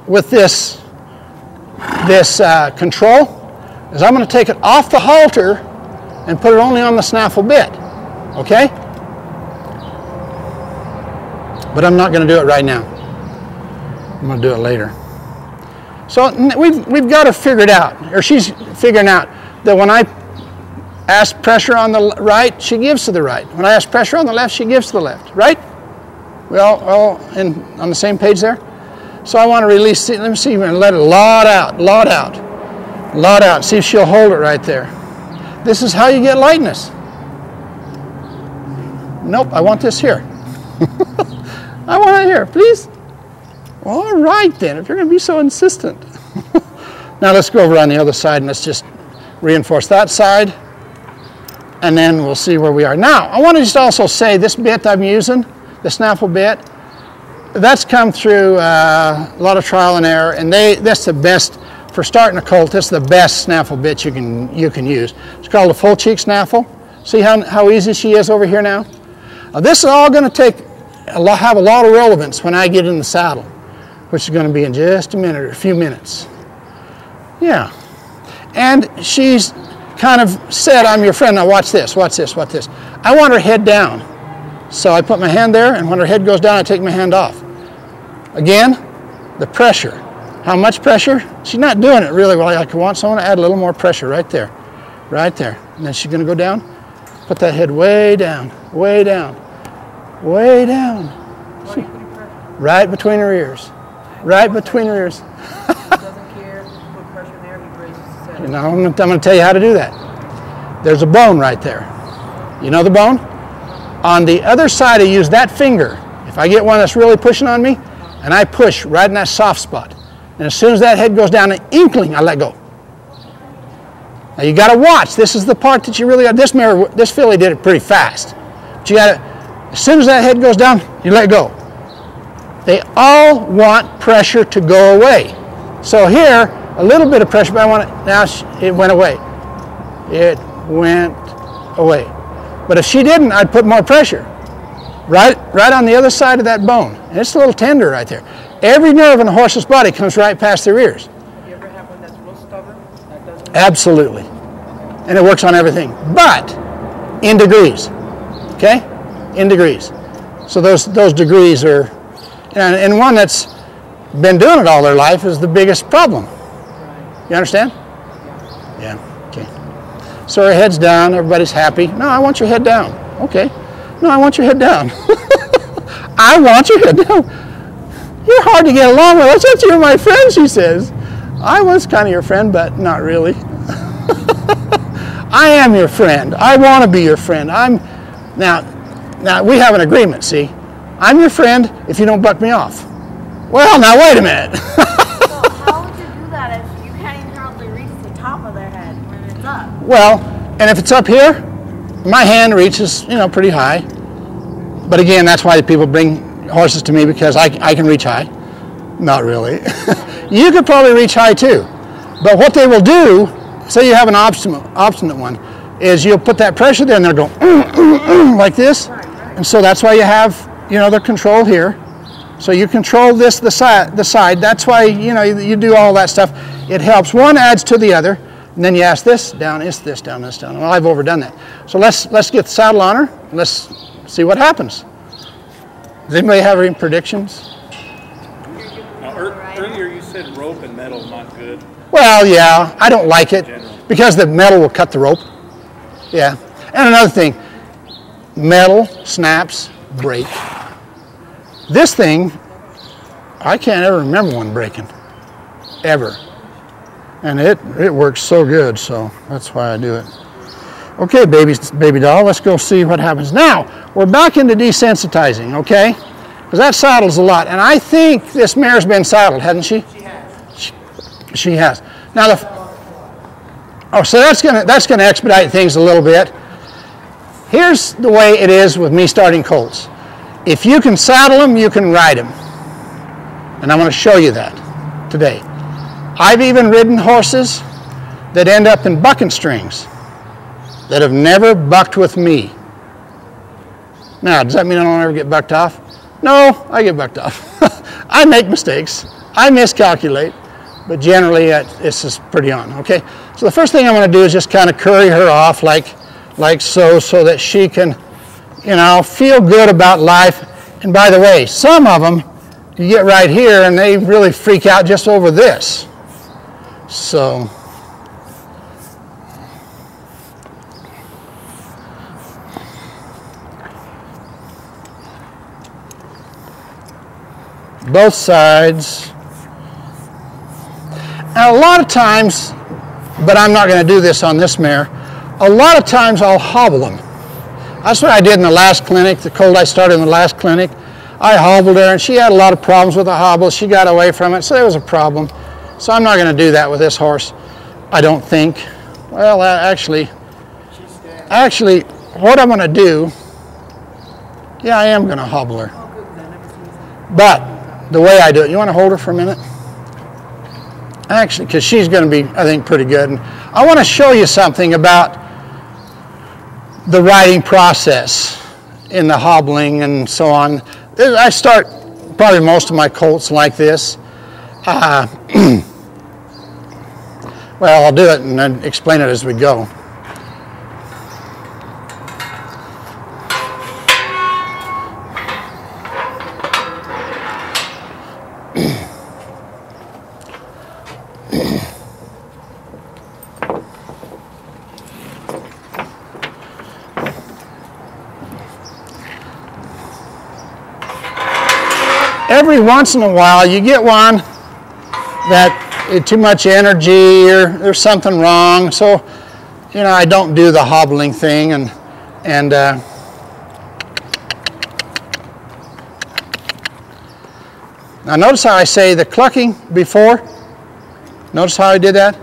with this control is I'm going to take it off the halter and put it only on the snaffle bit, okay? But I'm not going to do it right now. I'm going to do it later. So we've got to figure it out, or she's figuring out that when I ask pressure on the right, she gives to the right. When I ask pressure on the left, she gives to the left, right? We all on the same page there? So I want to release it. Let me see, and let it lot out, lot out, lot out. See if she'll hold it right there. This is how you get lightness. Nope, I want this here. I want it here, please. All right then, if you're going to be so insistent. Now let's go over on the other side and let's just reinforce that side. And then we'll see where we are. Now, I want to just also say this bit I'm using, the snaffle bit, that's come through a lot of trial and error, and that's the best for starting a Colt. That's the best snaffle bit you can use. It's called a full cheek snaffle. See how easy she is over here now? This is all going to have a lot of relevance when I get in the saddle, which is going to be in just a minute or a few minutes. Yeah, and she's kind of said, I'm your friend. Now watch this, watch this, watch this. I want her head down. So I put my hand there, and when her head goes down, I take my hand off. Again, the pressure. How much pressure? She's not doing it really well. I want someone to add a little more pressure right there. Right there. And then she's going to go down. Put that head way down, way down, way down. Right between her ears. Right between her ears. You know, I'm going to tell you how to do that. There's a bone right there. You know the bone? On the other side, I use that finger. If I get one that's really pushing on me, and I push right in that soft spot, and as soon as that head goes down, an inkling, I let go. Now you got to watch. This is the part that you really got. This filly did it pretty fast. But you got to, as soon as that head goes down, you let go. They all want pressure to go away. So here, a little bit of pressure, but I want it, now it went away. It went away. But if she didn't, I'd put more pressure. Right on the other side of that bone. And it's a little tender right there. Every nerve in a horse's body comes right past their ears. You ever have one that's real stubborn? That doesn't Absolutely. And it works on everything. But in degrees. Okay? In degrees. So those degrees are, and one that's been doing it all their life is the biggest problem. You understand? Yeah. Okay. So her head's down, everybody's happy. No, I want your head down. Okay. No, I want your head down. I want your head down. You're hard to get along with. I thought you were my friend, she says. I was kind of your friend, but not really. I am your friend. I want to be your friend. Now we have an agreement, see? I'm your friend if you don't buck me off. Well, now wait a minute. So how would you do that if you can't even hardly reach the top of their head when it's up? Well, and if it's up here, my hand reaches, pretty high. But again, that's why people bring horses to me, because I can reach high. Not really. You could probably reach high too. But what they will do, say you have an obstinate one, is you'll put that pressure there and they'll go like this. And so that's why you have, the control here. So you control this, the side. That's why, you do all that stuff. It helps. One adds to the other. And then you ask this down, this down, this down. Well, I've overdone that. So let's get the saddle on her. And let's see what happens. Does anybody have any predictions? Now, earlier you said rope and metal not good. Well, yeah, I don't like it because the metal will cut the rope. Yeah. And another thing, metal snaps, break. This thing, I can't ever remember one breaking, ever. And it works so good, so that's why I do it. Okay, baby doll, let's go see what happens. Now, we're back into desensitizing, okay? Because that saddles a lot. And I think this mare's been saddled, hasn't she? She has. She has. Now, so that's gonna expedite things a little bit. Here's the way it is with me starting colts. If you can saddle them, you can ride them. And I'm going to show you that today. I've even ridden horses that end up in bucking strings that have never bucked with me. Now, does that mean I don't ever get bucked off? No, I get bucked off. I make mistakes. I miscalculate, but generally it's just pretty on, okay? So the first thing I'm going to do is just kind of curry her off like so that she can, you know, feel good about life. And by the way, some of them, you get right here and they really freak out just over this. So, both sides. And a lot of times, but I'm not going to do this on this mare, a lot of times I'll hobble them. That's what I did in the last clinic, the colt I started in the last clinic. I hobbled her and she had a lot of problems with the hobble. She got away from it, so there was a problem. So I'm not going to do that with this horse, I don't think. Well, actually, what I'm going to do, yeah, I am going to hobble her. But the way I do it, you want to hold her for a minute? Actually, because she's going to be, I think, pretty good. And I want to show you something about the riding process in the hobbling and so on. I start probably most of my colts like this. Well, I'll do it and then explain it as we go. Every once in a while you get one that too much energy or there's something wrong, so you know I don't do the hobbling thing and now notice how I say the clucking before. Notice how I did that?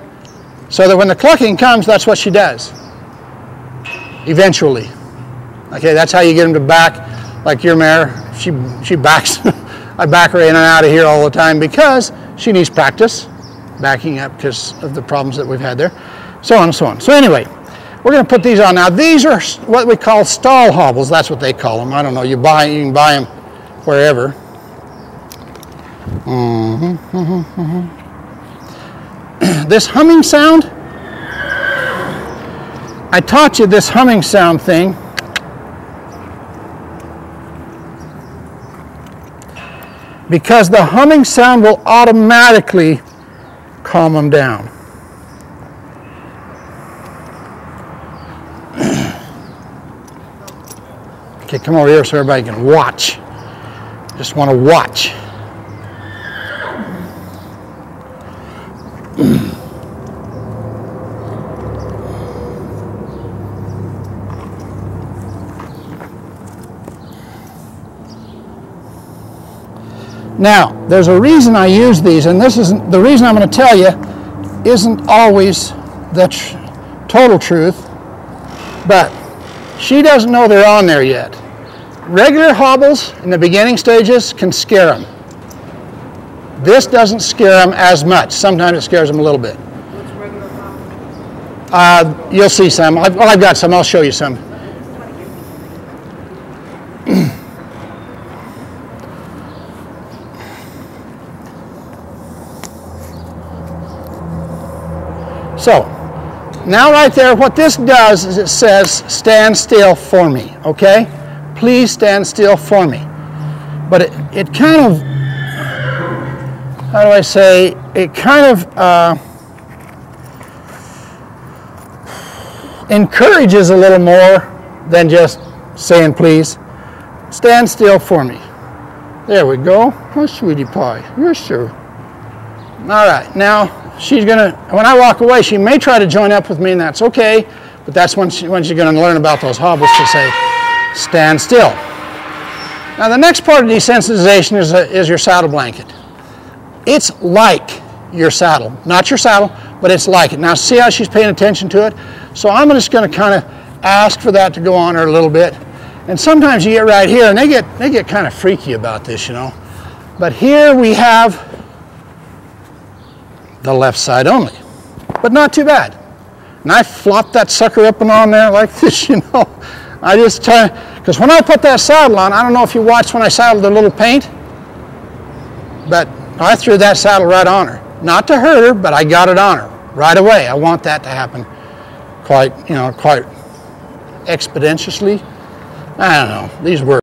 So that when the clucking comes, that's what she does. Eventually. Okay, that's how you get them to back, like your mare, she backs. I back her in and out of here all the time because she needs practice backing up because of the problems that we've had there, so on and so on. So anyway, we're going to put these on now. These are what we call stall hobbles. That's what they call them. I don't know. You can buy them wherever. This humming sound, I taught you this humming sound thing. Because the humming sound will automatically calm them down. Okay, come over here so everybody can watch. Just want to watch. Now, there's a reason I use these, and this isn't the reason I'm going to tell you isn't always the total truth, but she doesn't know they're on there yet. Regular hobbles in the beginning stages can scare them. This doesn't scare them as much. Sometimes it scares them a little bit. What's regular hobble? You'll see some. I've got some. I'll show you some. So, now right there, what this does is it says, stand still for me, okay? Please stand still for me. But it kind of, how do I say, it kind of encourages a little more than just saying, please, stand still for me. There we go. Oh, sweetie pie, you're sure. All right, now, she's gonna, when I walk away, she may try to join up with me, and that's okay, but that's when she's gonna learn about those hobbles to say, stand still. Now the next part of desensitization is your saddle blanket. It's like your saddle, not your saddle, but it's like it. Now see how she's paying attention to it? So I'm just gonna kind of ask for that to go on her a little bit. And sometimes you get right here, and they get kind of freaky about this, you know. But here we have the left side only, but not too bad. And I flop that sucker up and on there like this, you know. I just try, because when I put that saddle on, I don't know if you watched when I saddled the little paint, but I threw that saddle right on her. Not to hurt her, but I got it on her right away. I want that to happen quite, quite expeditiously. I don't know. These words.